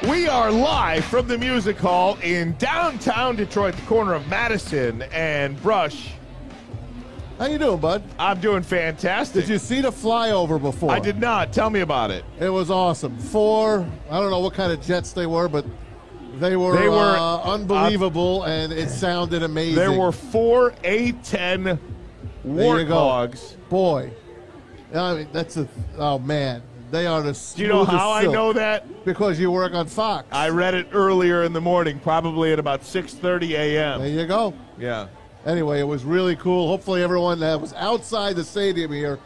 We are live from the Music Hall in downtown Detroit, the corner of Madison and Brush. How you doing, bud? I'm doing fantastic. Did you see the flyover before? I did not. Tell me about it. It was awesome. I don't know what kind of jets they were, but they were unbelievable, and it sounded amazing. There were 4 A-10 Warthogs. Boy, I mean, oh man, they are the smoothest. Do you know how I know that? Because you work on Fox. I read it earlier in the morning, probably at about 6:30 a.m. There you go. Yeah. Anyway, it was really cool. Hopefully everyone that was outside the stadium here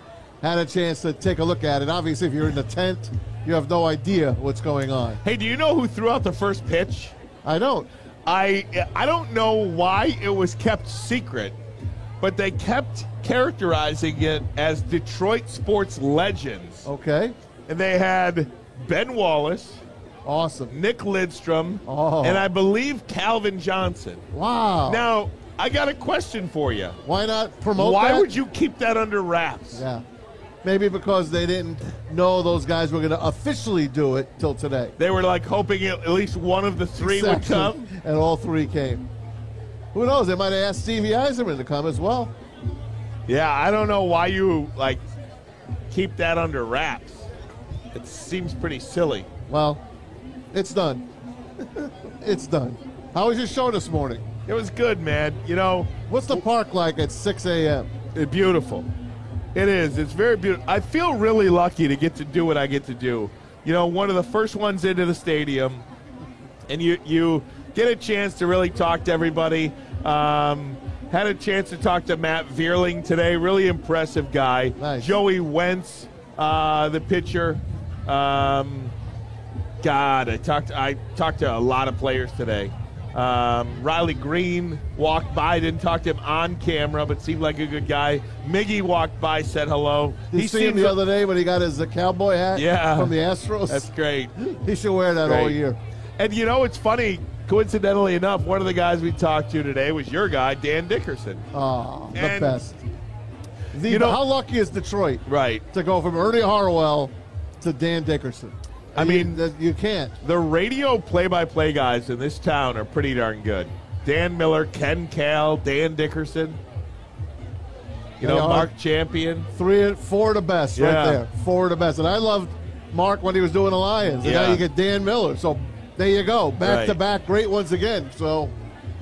had a chance to take a look at it. Obviously, if you're in the tent, you have no idea what's going on. Hey, do you know who threw out the first pitch? I don't. I don't know why it was kept secret, but they kept characterizing it as Detroit sports legends. Okay. And they had Ben Wallace, awesome, Nick Lidstrom, and I believe Calvin Johnson. Wow. Now, I got a question for you. Why not promote that? Why would you keep that under wraps? Yeah. Maybe because they didn't know those guys were going to officially do it till today. They were like hoping at least one of the three would come. And all three came. Who knows? They might have asked Stevie Eiserman to come as well. Yeah, I don't know why you keep that under wraps. It seems pretty silly. Well, it's done. It's done. How was your show this morning? It was good, man. You know, what's the park like at 6 a.m.? It's beautiful. It is. It's very beautiful. I feel really lucky to get to do what I get to do. You know, one of the first ones into the stadium, and you get a chance to really talk to everybody. Had a chance to talk to Matt Vierling today. Really impressive guy. Nice. Joey Wentz, the pitcher. God, I talked to a lot of players today. Riley Green walked by, didn't talk to him on camera, but seemed like a good guy. Miggy walked by, said hello. Did you see him the other day when he got his cowboy hat from the Astros? That's great. He should wear that all year. And you know, it's funny, coincidentally enough, one of the guys we talked to today was your guy, Dan Dickerson. Oh, the best. How lucky is Detroit to go from Ernie Harwell to Dan Dickerson? I mean, you can't. The radio play-by-play guys in this town are pretty darn good. Dan Miller, Ken Kal, Dan Dickerson. Mark Champion. 4 of the best right there. 4 of the best. And I loved Mark when he was doing the Lions. And now you get Dan Miller. So there you go. Back-to-back great ones again. So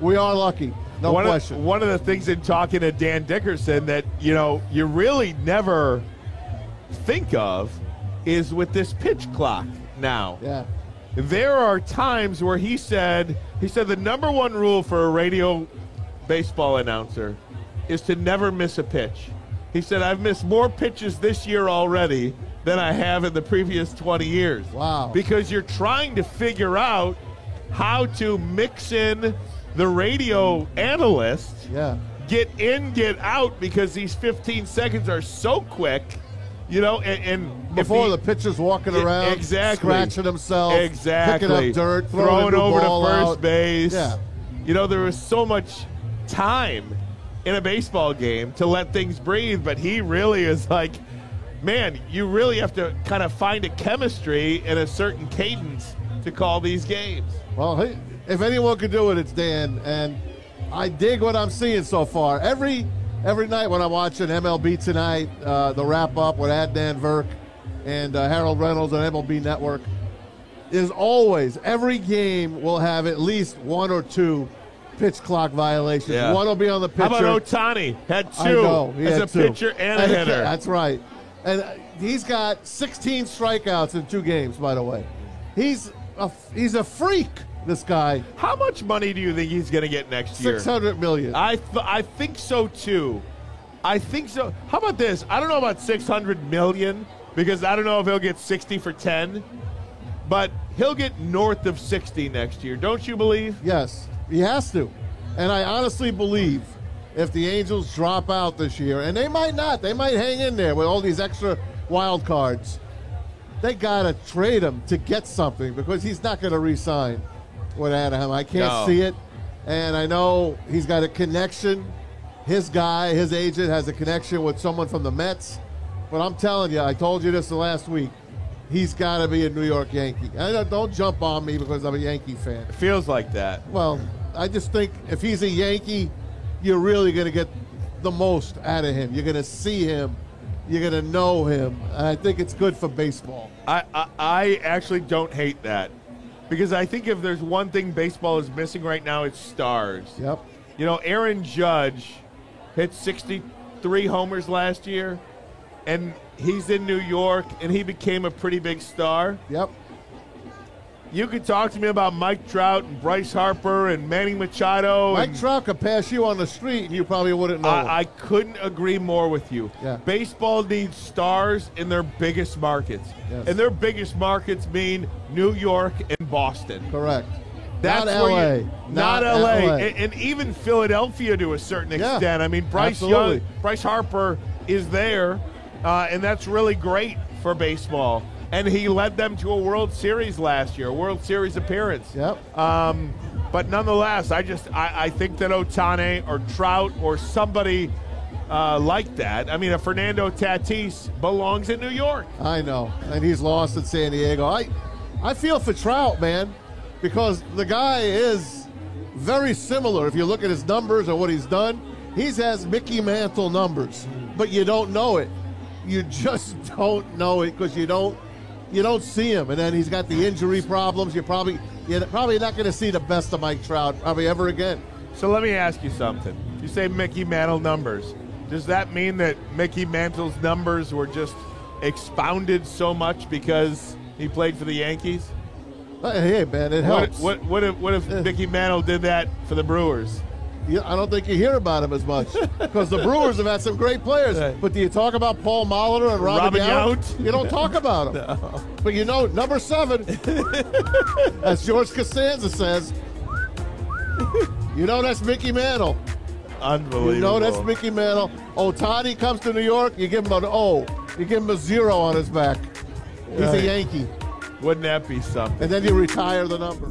we are lucky. No question. One of the things in talking to Dan Dickerson that, you really never think of is with this pitch clock now. Yeah. There are times where he said the number one rule for a radio baseball announcer is to never miss a pitch. He said, I've missed more pitches this year already than I have in the previous 20 years. Wow. Because you're trying to figure out how to mix in the radio analyst, get in, get out, because these 15 seconds are so quick. And before the pitcher's walking around, scratching himself, picking up dirt, throwing over to first out. base. Yeah. There was so much time in a baseball game to let things breathe, but he really is like, man, you really have to kind of find a chemistry and a certain cadence to call these games. Well, if anyone could do it, it's Dan, and I dig what I'm seeing so far. Every night when I'm watching MLB Tonight, the wrap-up with Adnan Virk and Harold Reynolds on MLB Network, is always, every game will have at least 1 or 2 pitch clock violations. Yeah. One will be on the pitcher. How about Ohtani? Had 2 I know, as a pitcher and a hitter. That's right. And he's got 16 strikeouts in 2 games, by the way. He's a freak. This guy. How much money do you think he's going to get next year? $600 million. I think so too. I think so. How about this? I don't know about $600 million because I don't know if he'll get 60 for 10, but he'll get north of 60 next year. Don't you believe? Yes, he has to. And I honestly believe if the Angels drop out this year, and they might not, they might hang in there with all these extra wild cards. They got to trade him to get something because he's not going to re-sign with Anaheim. I can't see it. And I know he's got a connection. His guy, his agent, has a connection with someone from the Mets. But I'm telling you, I told you this the last week, he's got to be a New York Yankee. Don't jump on me because I'm a Yankee fan. It feels like that. Well, I just think if he's a Yankee, you're really going to get the most out of him. You're going to see him. You're going to know him. And I think it's good for baseball. I actually don't hate that, because I think if there's one thing baseball is missing right now, it's stars. Yep. You know, Aaron Judge hit 63 homers last year, and he's in New York, and he became a pretty big star. Yep. You could talk to me about Mike Trout and Bryce Harper and Manny Machado. Mike Trout could pass you on the street, and you probably wouldn't know. I couldn't agree more with you. Yeah. Baseball needs stars in their biggest markets. Yes. And their biggest markets mean New York and Boston. Correct. That's not where L.A. Not LA. And even Philadelphia to a certain extent. I mean, Bryce Harper is there, and that's really great for baseball. And he led them to a World Series last year, a World Series appearance. Yep. But nonetheless, I think that Ohtani or Trout or somebody like that, I mean, a Fernando Tatis belongs in New York. I know, and he's lost in San Diego. I feel for Trout, man, because the guy is very similar. If you look at his numbers or what he's done, he has Mickey Mantle numbers, but you don't know it. You just don't know it because you don't see him. And then he's got the injury problems. You're probably not going to see the best of Mike Trout probably ever again. So let me ask you something. You say Mickey Mantle numbers. Does that mean that Mickey Mantle's numbers were just expounded so much because he played for the Yankees? Hey, man, it helps. What if Mickey Mantle did that for the Brewers? I don't think you hear about him as much because the Brewers have had some great players. Right. But do you talk about Paul Molitor and Robin Yount? You don't talk about them. No. But you know, number 7, as George Costanza says, you know that's Mickey Mantle. Unbelievable. You know that's Mickey Mantle. Ohtani comes to New York, you give him an O. You give him a 0 on his back. He's a Yankee. Wouldn't that be something? And then you retire the number.